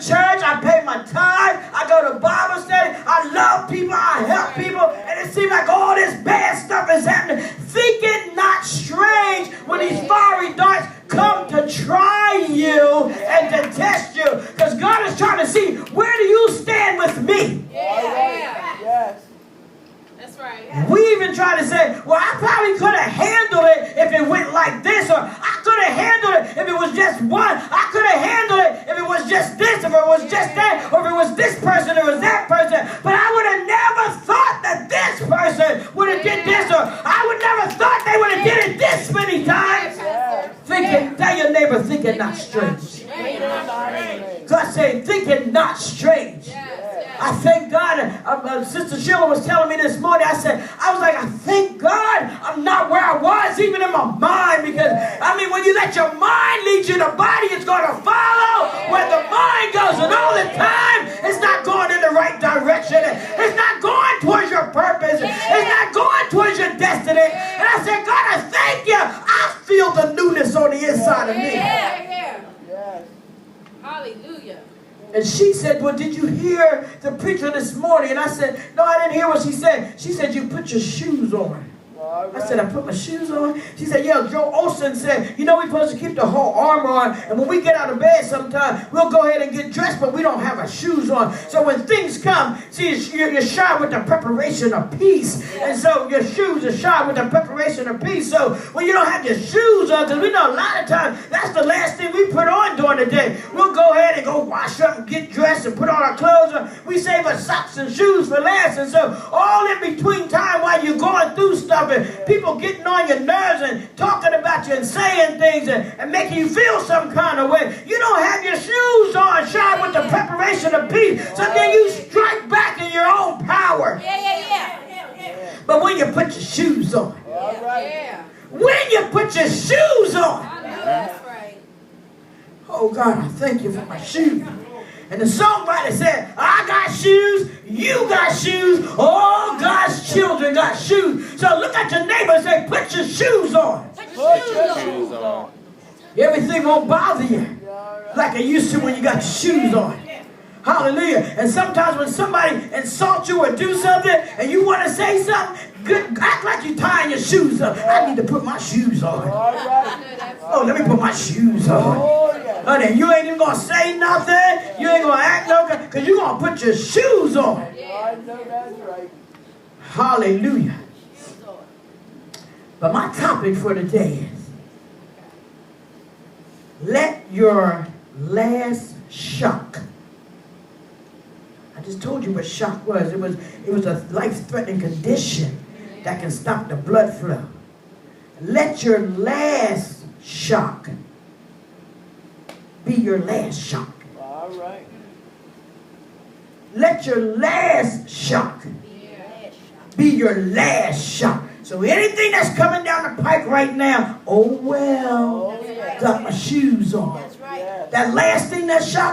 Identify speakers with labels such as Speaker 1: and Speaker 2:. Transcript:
Speaker 1: church, I pay my tithe, I go to Bible study, I love people, I help people, and it seems like all this bad stuff is happening. Think it not strange when these fiery darts come to try you and to test you. Because God is trying to see, where do you stand with me?
Speaker 2: Yes.
Speaker 3: That's right.
Speaker 1: We even try to say, well, I probably could have handled it if it went like this, or I could have handled it if it was just one. I could have handled it if it was just this, if it was just that, or if it was this person, or it was that person. But I would have never thought that this person would have did this, or I would never thought they would have did it this many times. Thinking, tell your neighbor, thinking not strange. God said, thinking not strange. I thank God. Sister Sheila was telling me this morning. I was like, I thank God I'm not where I was, even in my mind. Because, I mean, when you let your mind lead you, the body is going to follow where the mind goes. And all the time, it's not going in the right direction. It's not going towards your purpose. It's not going towards your destiny. And I said, God, I thank you. I feel the newness on the inside of me.
Speaker 3: Hallelujah.
Speaker 1: And she said, well, did you hear the preacher this morning? And I said, no, I didn't hear what she said. She said, you put your shoes on. I said, I put my shoes on? She said, yeah, Joe Olsen said, you know, we're supposed to keep the whole armor on. And when we get out of bed sometimes, we'll go ahead and get dressed, but we don't have our shoes on. So when things come, see, you're shod with the preparation of peace. And so your shoes are shod with the preparation of peace. So when you don't have your shoes on, because we know a lot of times, that's the last thing we put on during the day. We'll go ahead and go wash up and get dressed and put on our clothes on. We save our socks and shoes for last. And so all in between time while you're going through stuff, and people getting on your nerves and talking about you and saying things and making you feel some kind of way. You don't have your shoes on, shod with the preparation of peace. So then you strike back in your own power. But when you put your shoes on, when you put your shoes on, oh God, I thank you for my shoes. And the songwriter said, I got shoes, you got shoes, all God's children got shoes. So look at your neighbor and say, put your shoes on.
Speaker 2: Put your shoes on.
Speaker 1: Everything won't bother you like it used to when you got your shoes on. Hallelujah. And sometimes when somebody insults you or do something and you want to say something, act like you're tying your shoes up. I need to put my shoes on. Oh, let me put my shoes on. Honey, you ain't even going to say nothing. You ain't going to act no good because you're going to put your shoes on.
Speaker 2: I know that's right.
Speaker 1: Hallelujah. But my topic for today is, let your last shock. I just told you what shock was. It was a life-threatening condition that can stop the blood flow. Let your last shock be your last shock.
Speaker 2: All right.
Speaker 1: Let your last shock be your last shock. So anything that's coming down the pike right now, oh well, got my shoes on. That last thing that shocked